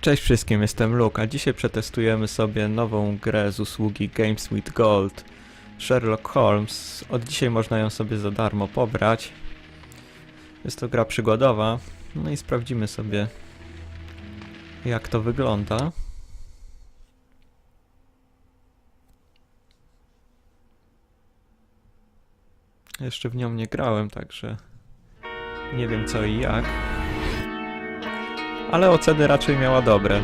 Cześć wszystkim, jestem Luke, a dzisiaj przetestujemy sobie nową grę z usługi Games with Gold, Sherlock Holmes. Od dzisiaj można ją sobie za darmo pobrać. Jest to gra przygodowa, no i sprawdzimy sobie, jak to wygląda. Jeszcze w nią nie grałem, także nie wiem co i jak. Ale oceny raczej miała dobre.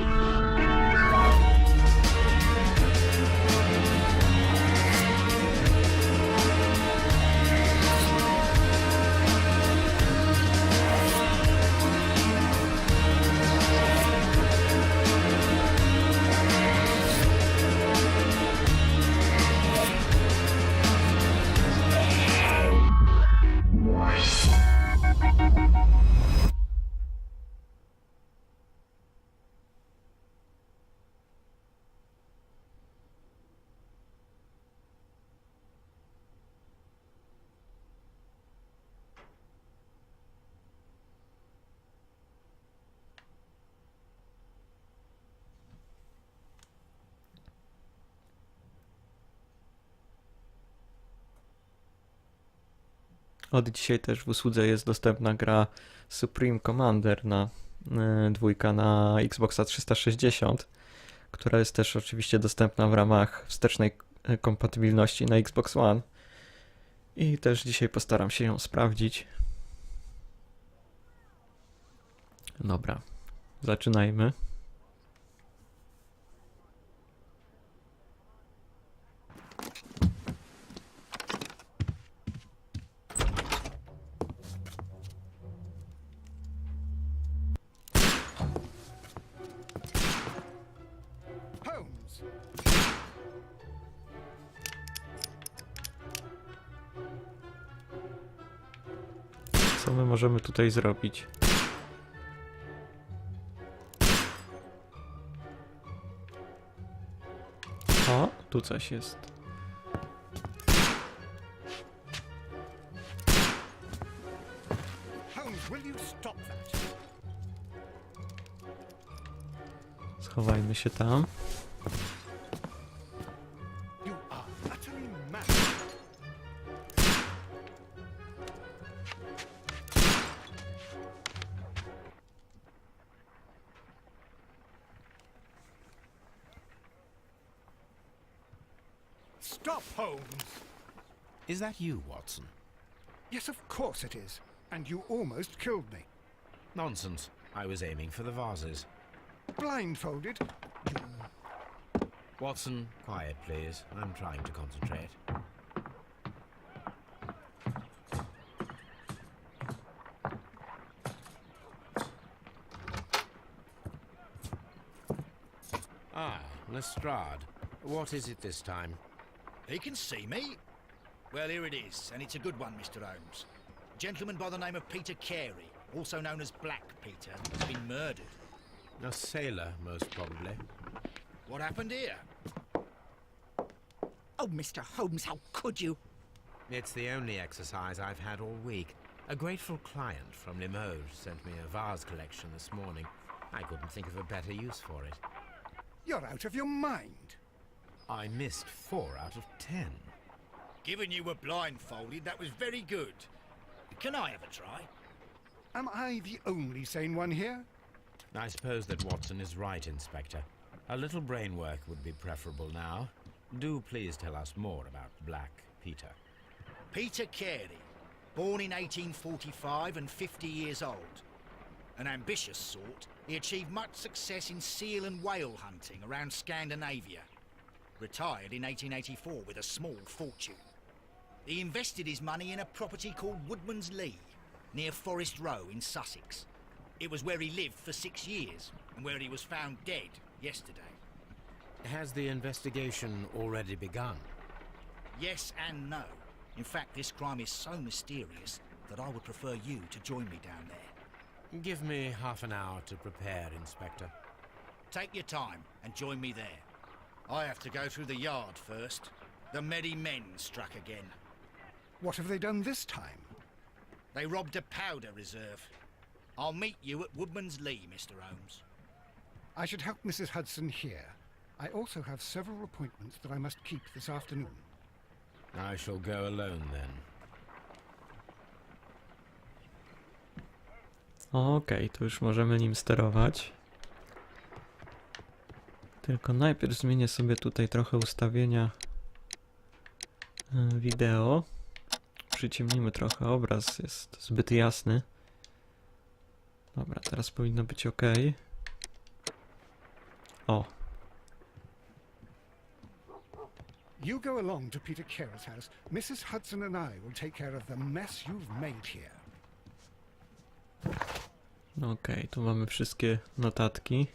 Od dzisiaj też w usłudze jest dostępna gra Supreme Commander na dwójka na Xboxa 360, która jest też oczywiście dostępna w ramach wstecznej kompatybilności na Xbox One. I też dzisiaj postaram się ją sprawdzić. Dobra, zaczynajmy. Holmes. Co my możemy tutaj zrobić? O, tu coś jest. Holmes, will you stop that? Schowajmy się tam. You are utterly mad. Stop, Holmes. Is that you, Watson? Yes, of course it is. And you almost killed me. Nonsense. I was aiming for the vases. Blindfolded. Watson, quiet, please. I'm trying to concentrate. Ah, Lestrade. What is it this time? He can see me. Well, here it is, and it's a good one, Mr. Holmes. A gentleman by the name of Peter Carey, also known as Black Peter, has been murdered. A sailor, most probably. What happened here? Oh, Mr. Holmes, how could you? It's the only exercise I've had all week. A grateful client from Limoges sent me a vase collection this morning. I couldn't think of a better use for it. You're out of your mind. I missed 4 out of 10. Given you were blindfolded, that was very good. Can I have a try? Am I the only sane one here? I suppose that Watson is right, Inspector. A little brain work would be preferable now. Do please tell us more about Black Peter. Peter Carey, born in 1845 and 50 years old. An ambitious sort, he achieved much success in seal and whale hunting around Scandinavia. Retired in 1884 with a small fortune. He invested his money in a property called Woodman's Lee, near Forest Row in Sussex. It was where he lived for 6 years, and where he was found dead yesterday. Has the investigation already begun? Yes and no. In fact, this crime is so mysterious that I would prefer you to join me down there. Give me half an hour to prepare, Inspector. Take your time and join me there. I have to go through the yard first. The merry men struck again. What have they done this time? They robbed a powder reserve. I'll meet you at Woodman's Lee, Mr. Holmes. I should help Mrs. Hudson here. I also have several appointments that I must keep this afternoon. I shall go alone then. Okej, to już możemy nim sterować. Tylko najpierw zmienię sobie tutaj trochę ustawienia wideo. Przyciemnimy trochę, obraz jest zbyt jasny. Dobra, teraz powinno być ok. O, You go along to Peter Carey's house. Mrs. Hudson and I will take care of the mess you've made here. okej, tu mamy wszystkie notatki.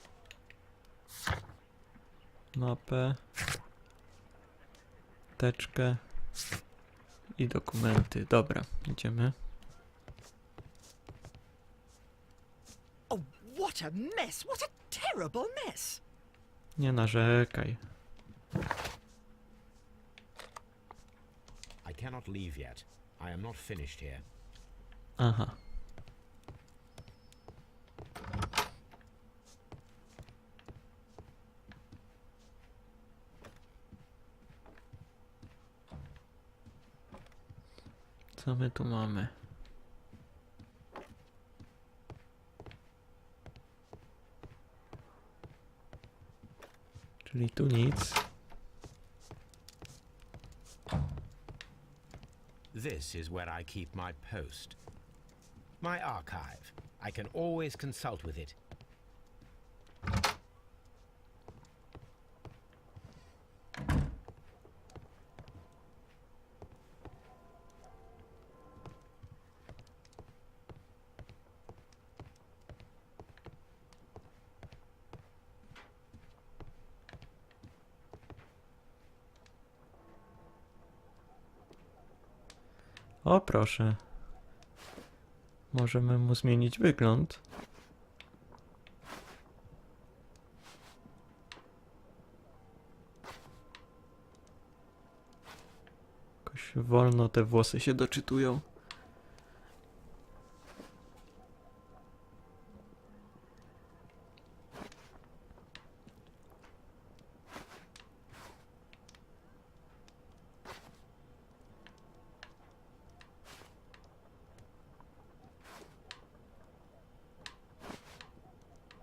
Mapę. Teczkę. I dokumenty. Dobra, idziemy. Oh, what a mess! What a terrible mess! Nie narzekaj. I cannot leave yet. I am not finished here. Aha. Co my tu mamy? Czyli tu nic. This is where I keep my post. My archive. I can always consult with it. O, proszę. Możemy mu zmienić wygląd. Jakoś wolno te włosy się doczytują.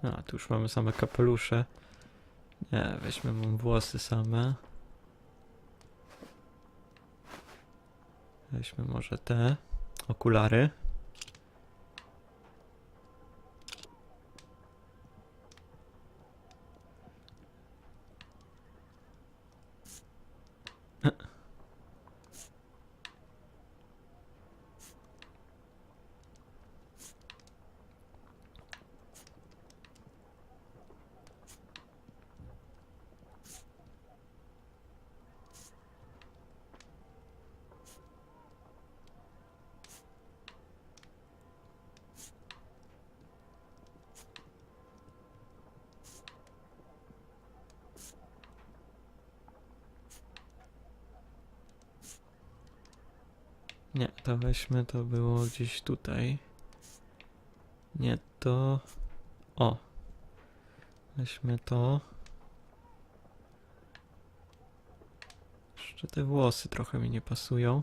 A, tu już mamy same kapelusze. Nie, weźmy mu włosy same. Weźmy może te okulary. Nie, to weźmy, to było gdzieś tutaj. Nie, to... O! Weźmy to. Jeszcze te włosy trochę mi nie pasują.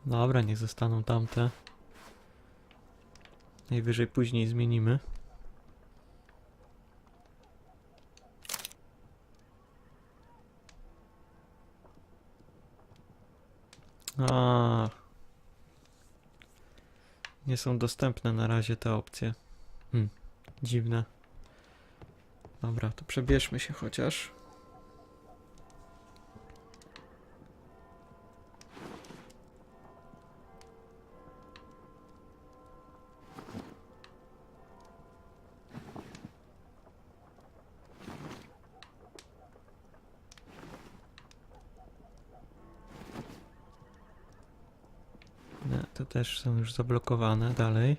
Dobra, niech zostaną tamte. Najwyżej później zmienimy. A, nie są dostępne na razie te opcje. Dziwne. Dobra, to przebierzmy się chociaż. Nie, te też są już zablokowane dalej.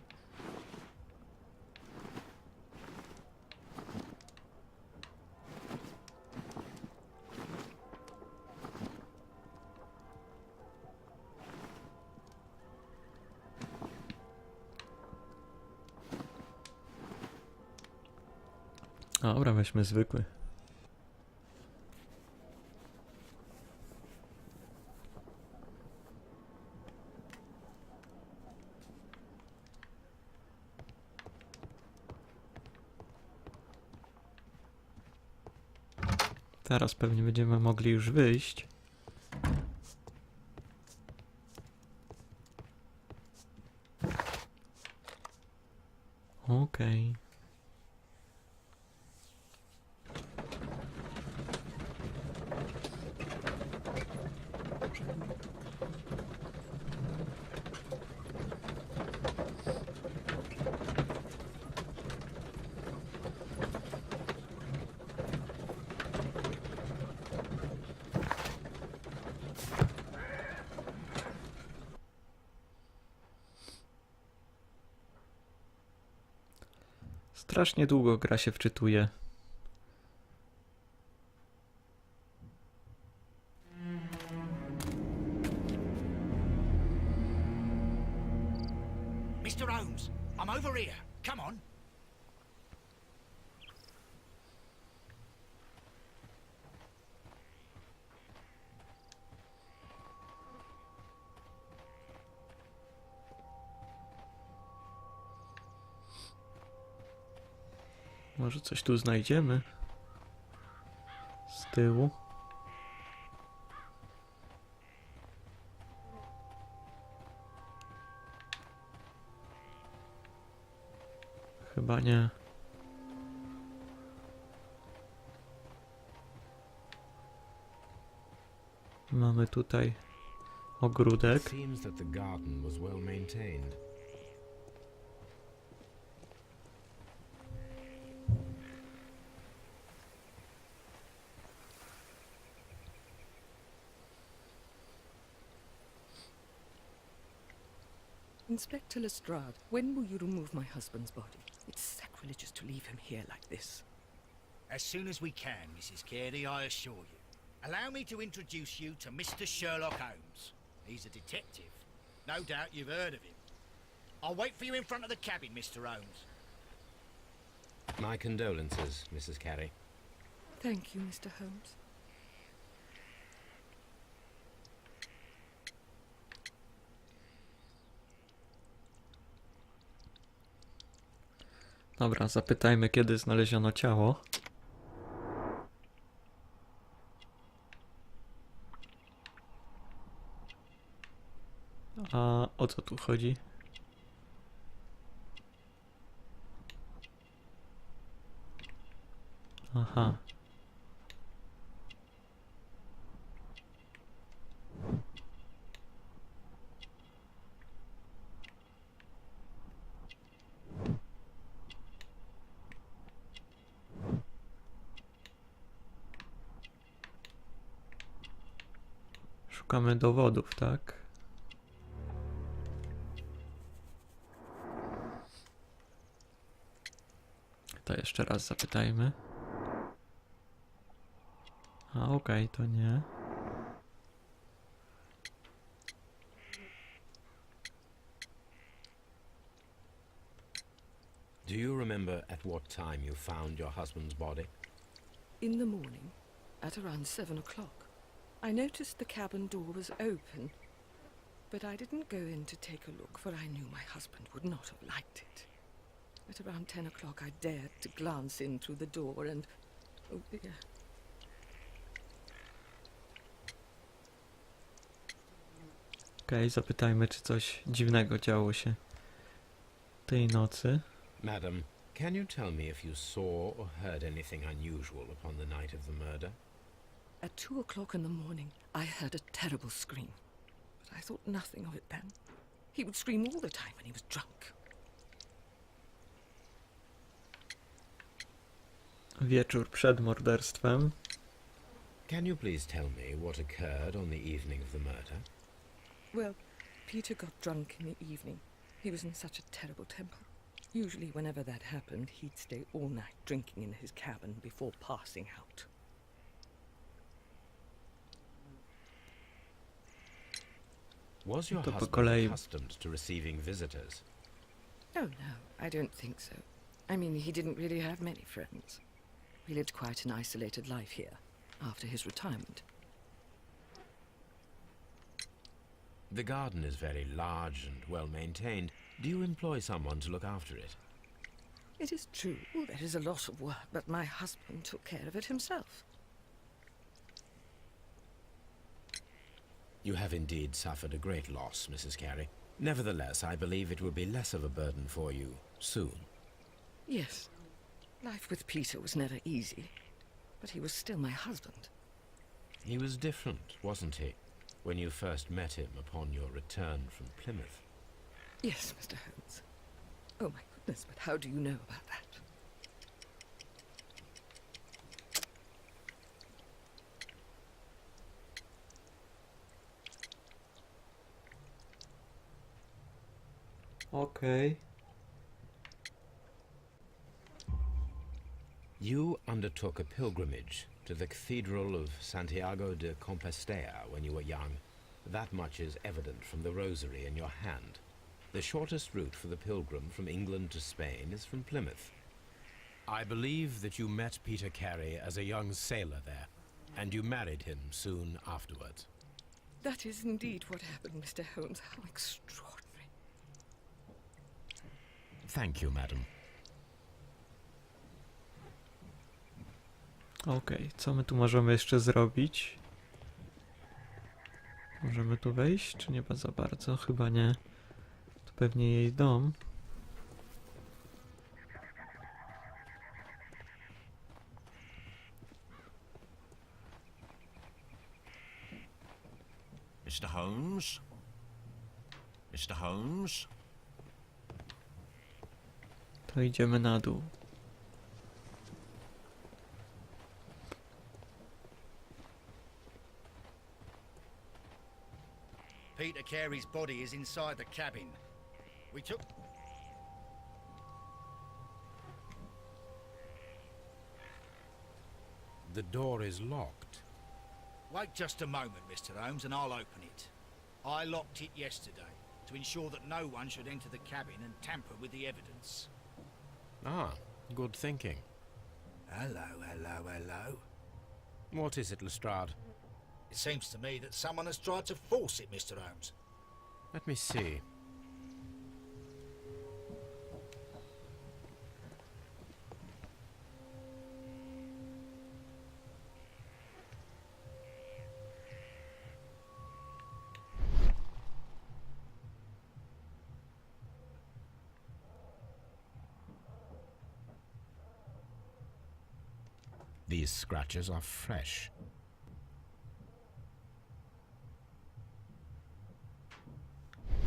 Dobra, weźmy zwykły. Teraz pewnie będziemy mogli już wyjść. Okej. Strasznie długo gra się wczytuje. Mr. Holmes, I'm over here. Come on. Może coś tu znajdziemy? Z tyłu. Chyba nie. Mamy tutaj ogródek. Seems that the garden was well maintained. Inspector Lestrade, when will you remove my husband's body? It's sacrilegious to leave him here like this. As soon as we can, Mrs. Carey, I assure you. Allow me to introduce you to Mr. Sherlock Holmes. He's a detective. No doubt you've heard of him. I'll wait for you in front of the cabin, Mr. Holmes. My condolences, Mrs. Carey. Thank you, Mr. Holmes. Dobra, zapytajmy, kiedy znaleziono ciało. A o co tu chodzi? Aha. Szukamy dowodów, tak? To jeszcze raz zapytajmy. A okej, to nie. Do you remember at what time you found your husband's body? In the morning, at around 7 o'clock, I noticed the cabin door was open, but I didn't go in to take a look, for I knew my husband would not have liked it. At around 10 o'clock, I dared to glance in through the door and... oh dear. Okej, zapytajmy, czy coś dziwnego działo się tej nocy. Madam, can you tell me if you saw or heard anything unusual upon the night of the murder? At 2 o'clock in the morning, I heard a terrible scream, but I thought nothing of it then. He would scream all the time when he was drunk. Wieczór przed morderstwem. Can you please tell me what occurred on the evening of the murder? Well, Peter got drunk in the evening. He was in such a terrible temper. Usually whenever that happened, he'd stay all night drinking in his cabin before passing out. Was your To po husband kolei. accustomed to receiving visitors? Oh no, I don't think so. I mean, he didn't really have many friends. He lived quite an isolated life here after his retirement. The garden is very large and well maintained. Do you employ someone to look after it? It is true, there is a lot of work, but my husband took care of it himself. You have indeed suffered a great loss, Mrs. Carey. Nevertheless, I believe it will be less of a burden for you soon. Yes, life with Peter was never easy, but he was still my husband. He was different, wasn't he, when you first met him upon your return from Plymouth? Yes, Mr. Holmes. Oh my goodness, but how do you know about that? Okej. You undertook a pilgrimage to the Cathedral of Santiago de Compostela when you were young. That much is evident from the rosary in your hand. The shortest route for the pilgrim from England to Spain is from Plymouth. I believe that you met Peter Carey as a young sailor there, and you married him soon afterwards. That is indeed what happened, Mr. Holmes. How extraordinary. Thank you, madam. Okej, co my tu możemy jeszcze zrobić? Możemy tu wejść, czy nie za bardzo? Chyba nie. To pewnie jej dom. Mr. Holmes? Mr. Holmes? To idziemy na dół. Peter Carey's body is inside the cabin. We took... The door is locked. Wait just a moment, Mr. Holmes, and I'll open it. I locked it yesterday to ensure that no one should enter the cabin and tamper with the evidence. Ah, good thinking. Hello, hello, hello. What is it, Lestrade? It seems to me that someone has tried to force it, Mr. Holmes. Let me see. These scratches are fresh.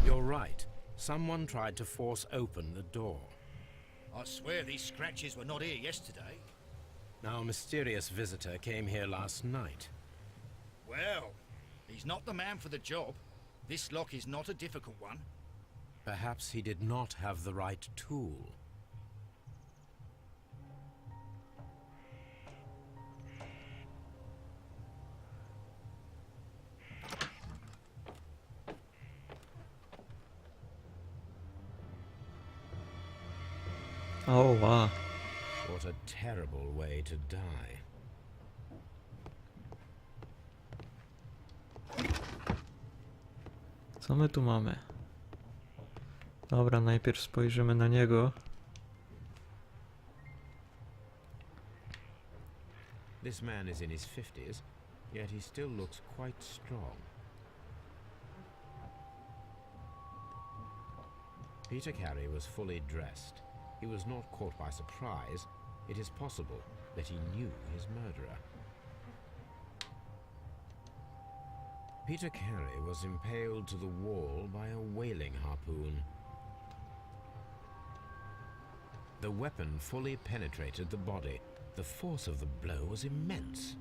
You're right. Someone tried to force open the door. I swear these scratches were not here yesterday. Our mysterious visitor came here last night. Well, he's not the man for the job. This lock is not a difficult one. Perhaps he did not have the right tool. O, wow. What a terrible way to die. Co my tu mamy? Dobra, najpierw spojrzymy na niego. This man is in his 50s, yet he still looks quite strong. Peter Carey was fully dressed. He was not caught by surprise. It is possible that he knew his murderer. Peter Carey was impaled to the wall by a whaling harpoon. The weapon fully penetrated the body. The force of the blow was immense.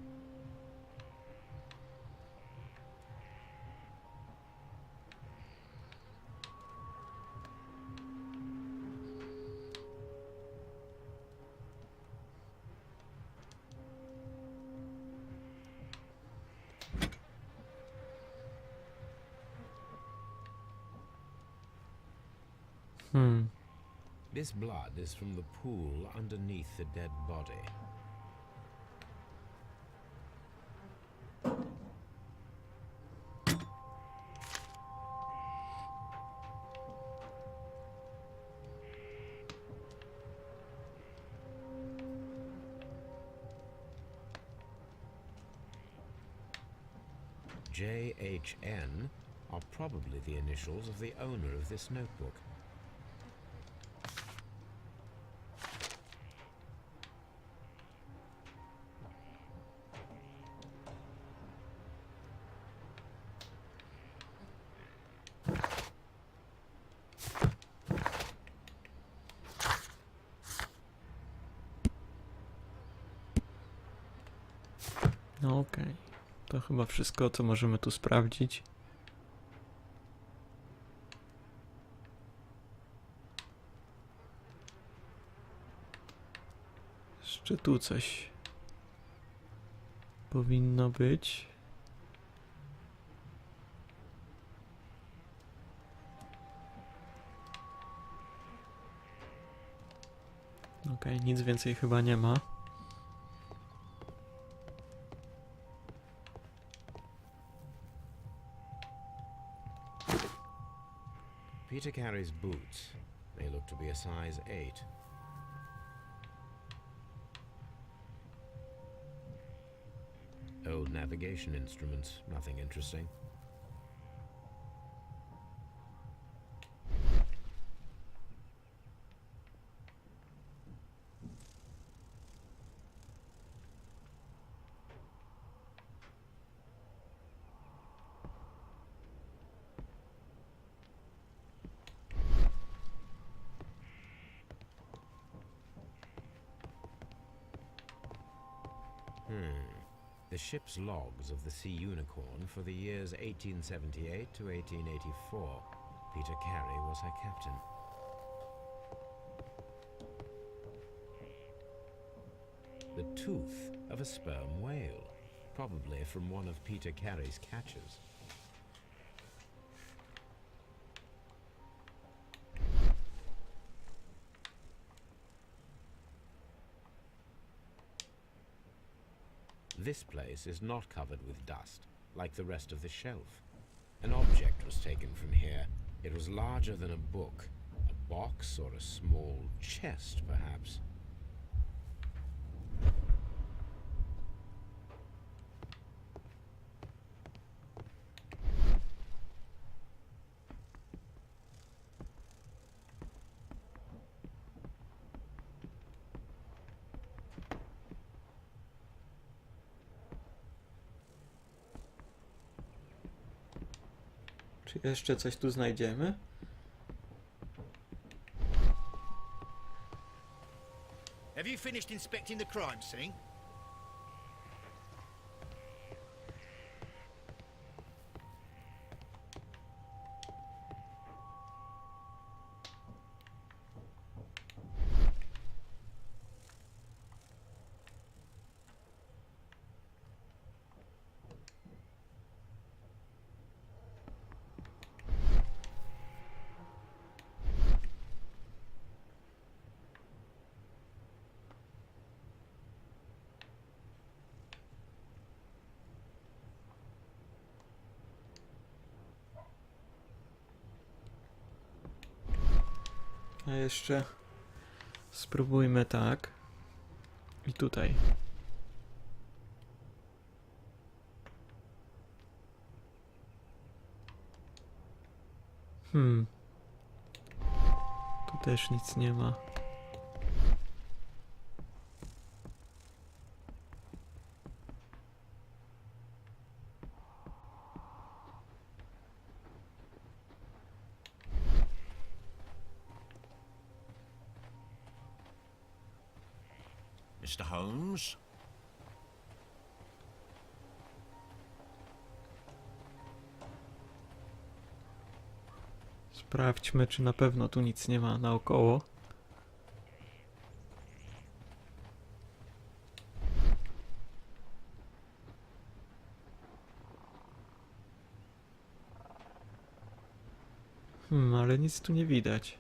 This blood is from the pool underneath the dead body. JHN are probably the initials of the owner of this notebook. No okej. To chyba wszystko, co możemy tu sprawdzić. Jeszcze tu coś powinno być. Okej, nic więcej chyba nie ma. Peter Carey's boots. They look to be a size 8. Old navigation instruments, nothing interesting. The ship's logs of the Sea Unicorn for the years 1878 to 1884. Peter Carey was her captain. The tooth of a sperm whale, probably from one of Peter Carey's catches. This place is not covered with dust, like the rest of the shelf. An object was taken from here. It was larger than a book, a box or a small chest, perhaps. Czy jeszcze coś tu znajdziemy? Have you finished inspecting the crime scene? A jeszcze spróbujmy tak. I tutaj. Tu też nic nie ma. Mr. Holmes? Sprawdźmy, czy na pewno tu nic nie ma naokoło. Ale nic tu nie widać.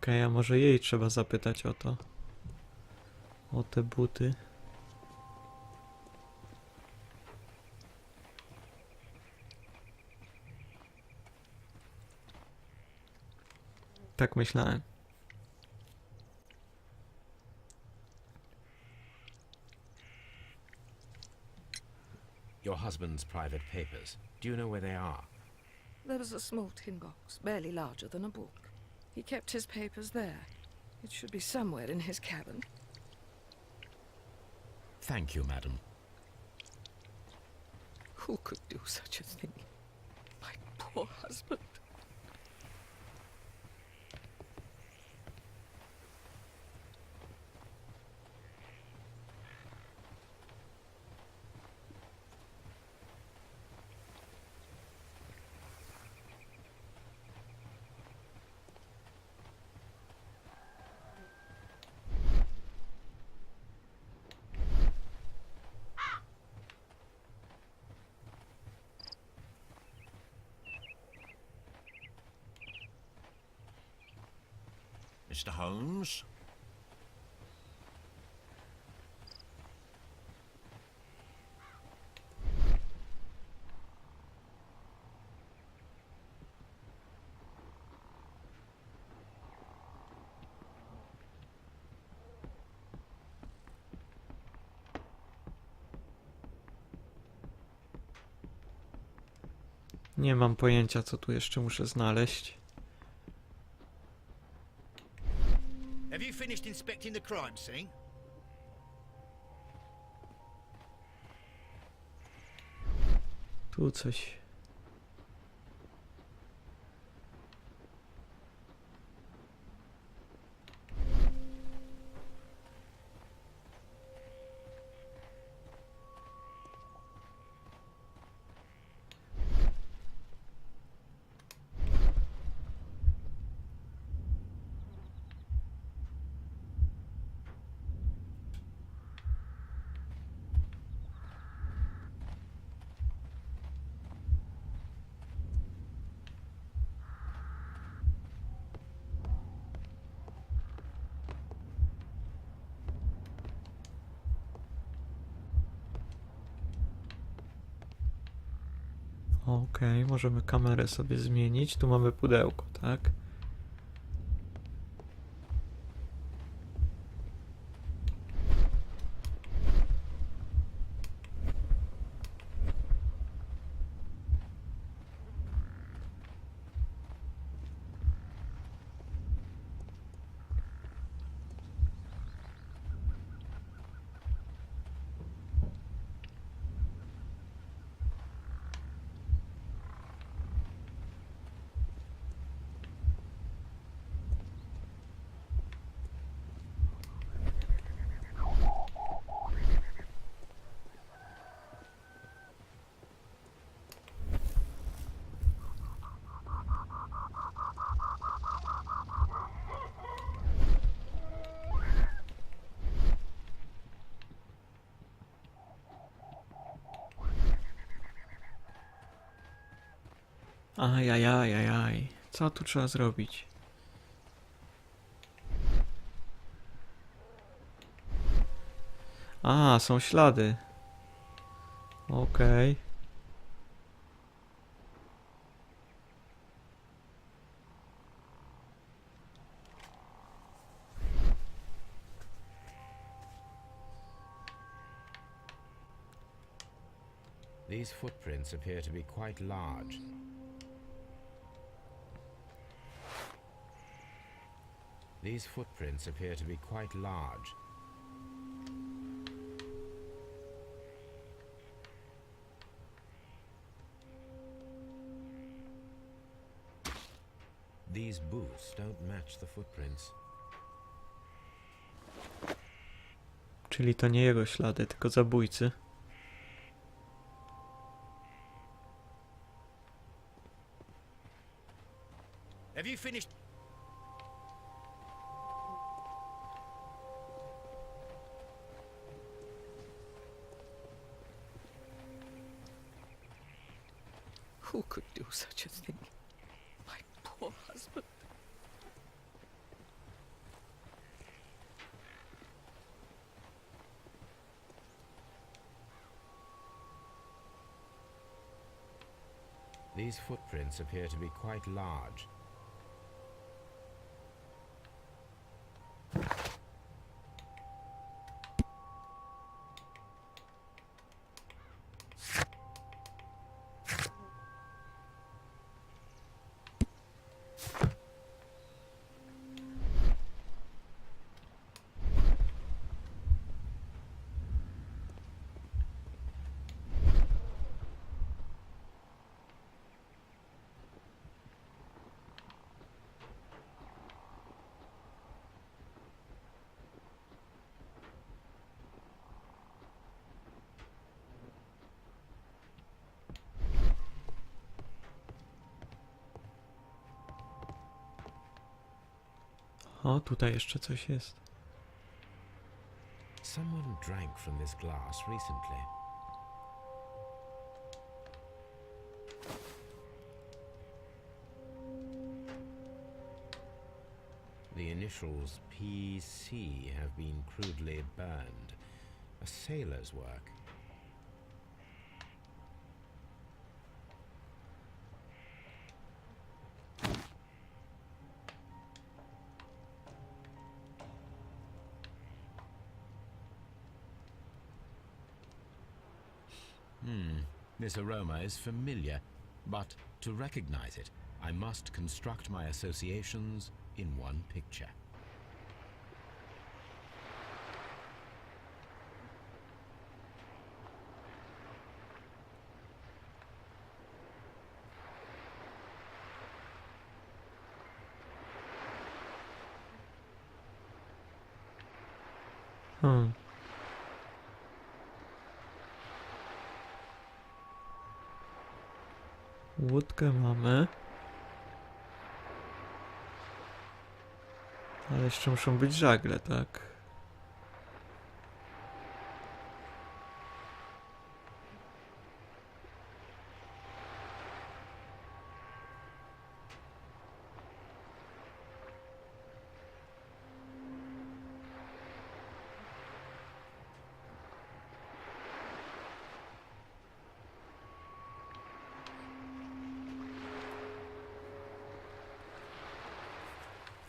Okej, a może jej trzeba zapytać o to. O te buty. Tak myślałem. Your husband's private papers. Do you know where they are? There was a small tin box, barely larger than a book. He kept his papers there. It should be somewhere in his cabin. Thank you, madam. Who could do such a thing? My poor husband. Mr. Holmes? Nie mam pojęcia, co tu jeszcze muszę znaleźć. Have you finished inspecting the crime scene? Tu coś. Okej, możemy kamerę sobie zmienić. Tu mamy pudełko, tak? Ajajajajaj. Co tu trzeba zrobić? A, są ślady. Okej. These footprints appear to be quite large. These footprints appear to be quite large. These boots don't match the footprints. Czyli to nie jego ślady, tylko zabójcy. Have you finished? Who could do such a thing? My poor husband. These footprints appear to be quite large. O, tutaj jeszcze coś jest. Someone drank from this glass recently. The initials PC have been crudely burned. A sailor's work. This aroma is familiar, but to recognize it, I must construct my associations in one picture. Łódkę mamy. Ale jeszcze muszą być żagle, tak?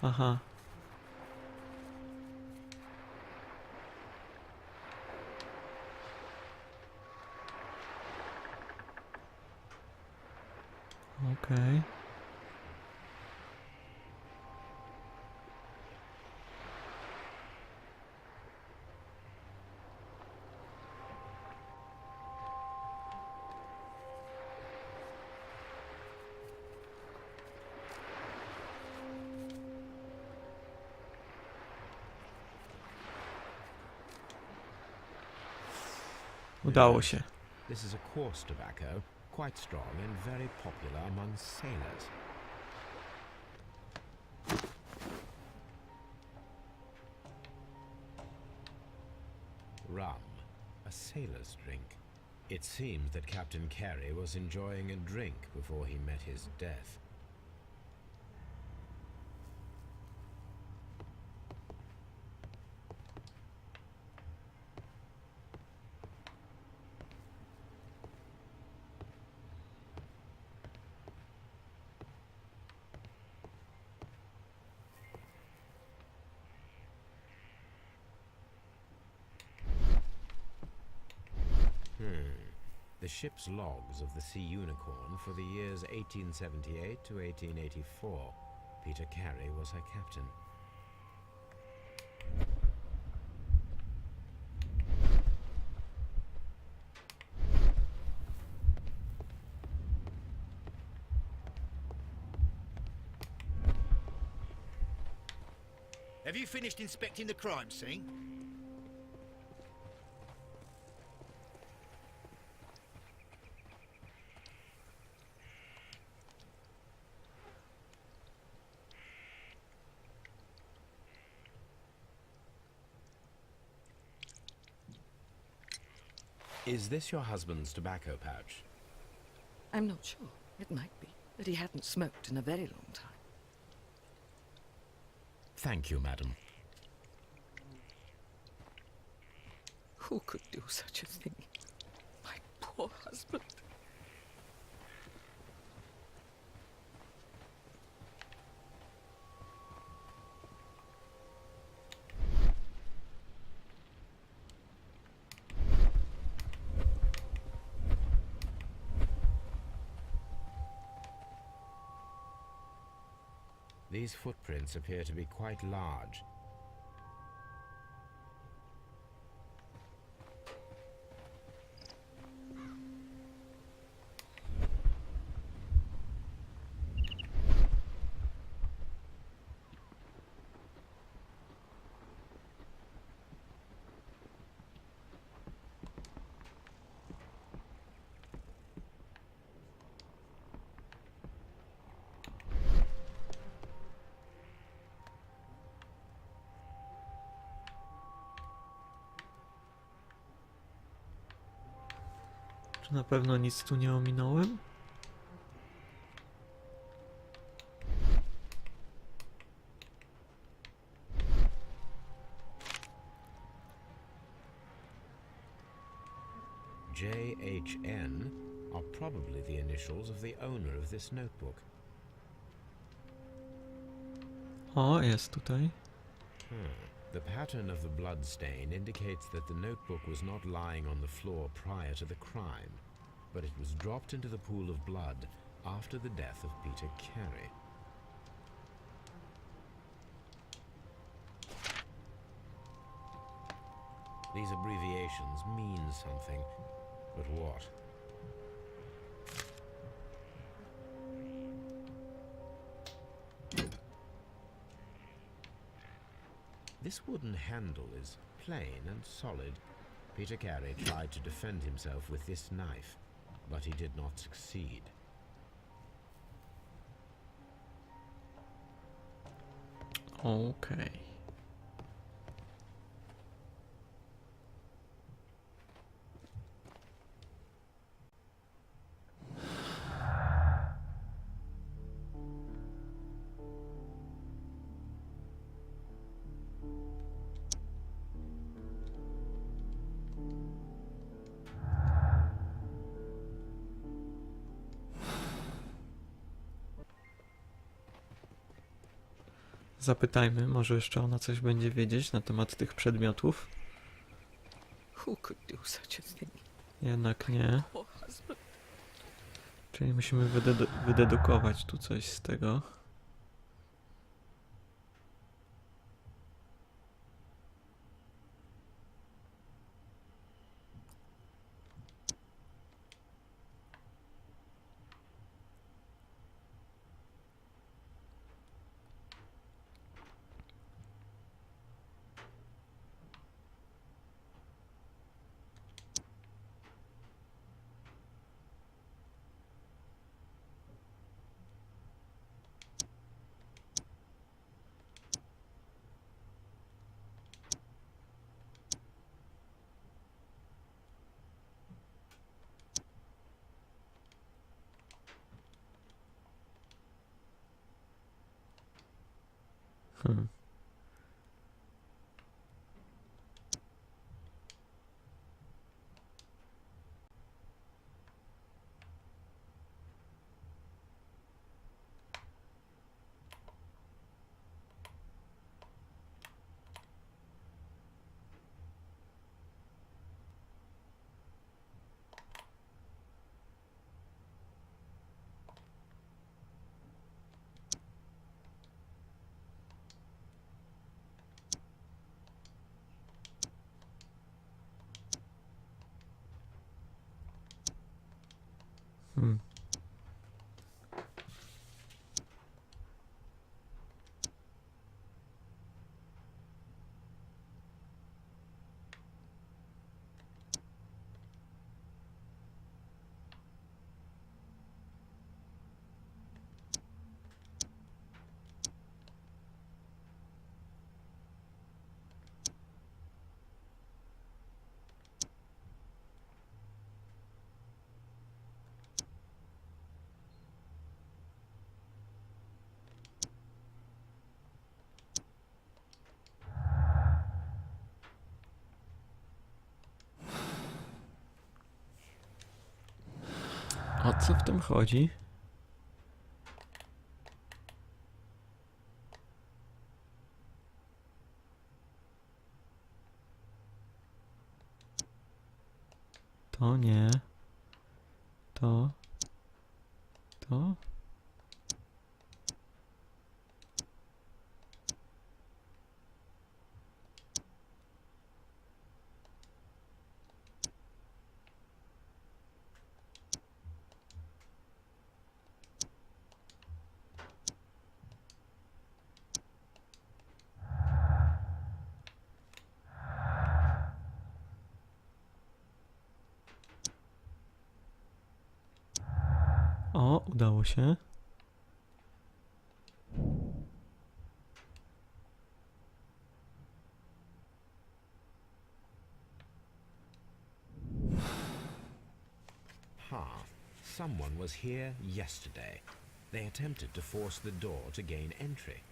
Aha. Okej. Udało się. This is a coarse tobacco, quite strong and very popular among sailors. Rum, a sailor's drink. It seems that Captain Carey was enjoying a drink before he met his death. The ship's logs of the Sea Unicorn for the years 1878 to 1884. Peter Carey was her captain. Have you finished inspecting the crime scene? Is this your husband's tobacco pouch? I'm not sure. It might be, but he hadn't smoked in a very long time. Thank you, madam. Who could do such a thing? My poor husband. These footprints appear to be quite large. Czy na pewno nic tu nie ominąłem? JHN are probably the initials of the owner of this notebook. O, jest tutaj. The pattern of the blood stain indicates that the notebook was not lying on the floor prior to the crime, but it was dropped into the pool of blood after the death of Peter Carey. These abbreviations mean something, but what? This wooden handle is plain and solid. Peter Carey tried to defend himself with this knife, but he did not succeed. Okej. Zapytajmy, może jeszcze ona coś będzie wiedzieć na temat tych przedmiotów. Who could do such a thing? Jednak nie. Poor husband. Czyli musimy wydedukować tu coś z tego. Hmm. Hmm. O co w tym chodzi? To nie. To. O, udało się. Someone was here yesterday. They attempted to force the door to gain entry.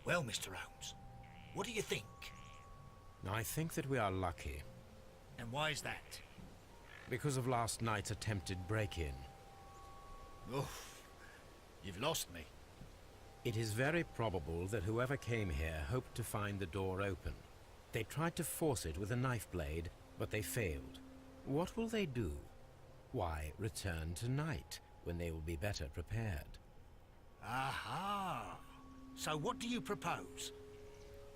Well, Mr. Holmes, what do you think? I think that we are lucky And why is that? because of last night's attempted break-in. Oof, you've lost me. It is very probable that whoever came here hoped to find the door open. They tried to force it with a knife blade, but they failed. What will they do? Why, return tonight, when they will be better prepared. Aha! So what do you propose?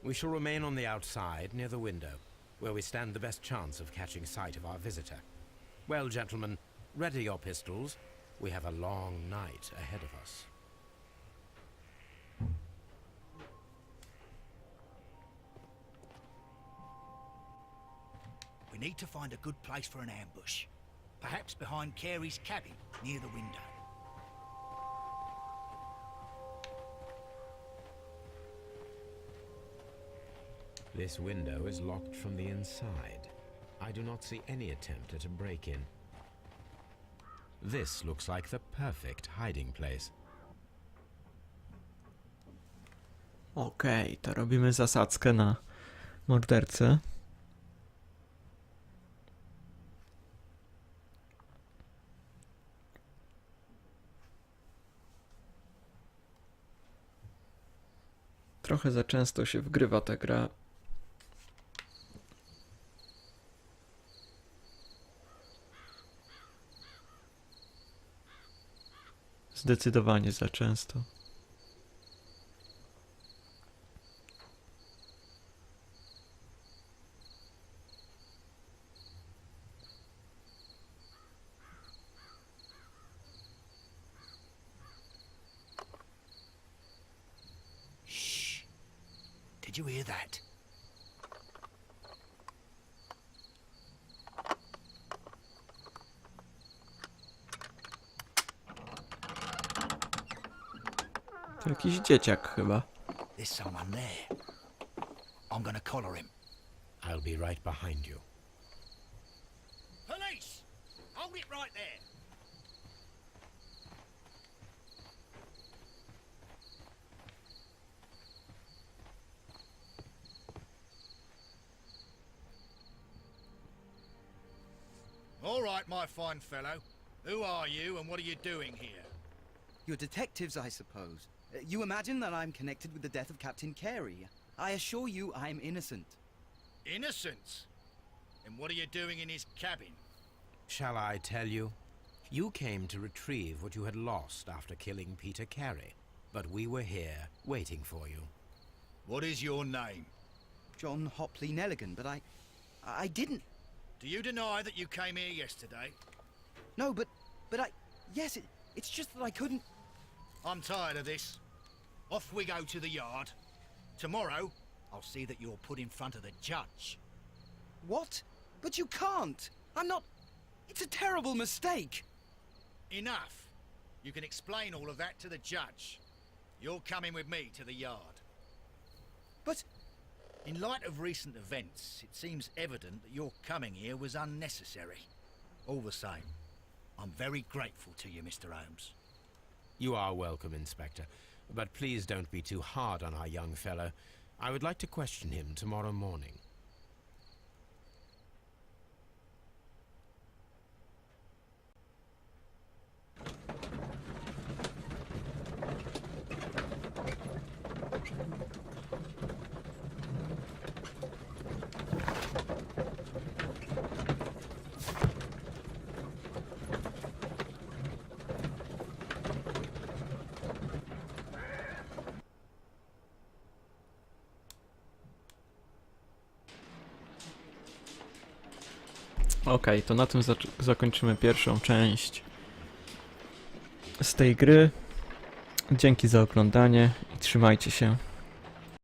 We shall remain on the outside, near the window, where we stand the best chance of catching sight of our visitor. Well, gentlemen, ready your pistols. We have a long night ahead of us. We need to find a good place for an ambush. Perhaps behind Carey's cabin, near the window. This window is locked from the inside. I do not see any attempt at a break-in. This looks like the perfect hiding place. Okej, to robimy zasadzkę na mordercę. Trochę za często się wgrywa ta gra. Zdecydowanie za często. Shh! Did you hear that? To jakiś dzieciak chyba. There's someone there. I'm gonna collar him. I'll be right behind you. Police! Hold it right there! All right, my fine fellow. Who are you and what are you doing here? You're detectives, I suppose. You imagine that I'm connected with the death of Captain Carey. I assure you I'm innocent. Innocent? And what are you doing in his cabin? Shall I tell you? You came to retrieve what you had lost after killing Peter Carey, but we were here waiting for you. What is your name? John Hopley Nelligan, but I didn't. Do you deny that you came here yesterday? No, but yes, it's just that I couldn't. I'm tired of this. Off we go to the yard. Tomorrow, I'll see that you're put in front of the judge. What? But you can't. I'm not. It's a terrible mistake. Enough. You can explain all of that to the judge. You're coming with me to the yard. But In light of recent events, it seems evident that your coming here was unnecessary. All the same, I'm very grateful to you, Mr. Holmes. You are welcome, Inspector, but please don't be too hard on our young fellow. I would like to question him tomorrow morning. Okej, to na tym zakończymy pierwszą część z tej gry. Dzięki za oglądanie i trzymajcie się.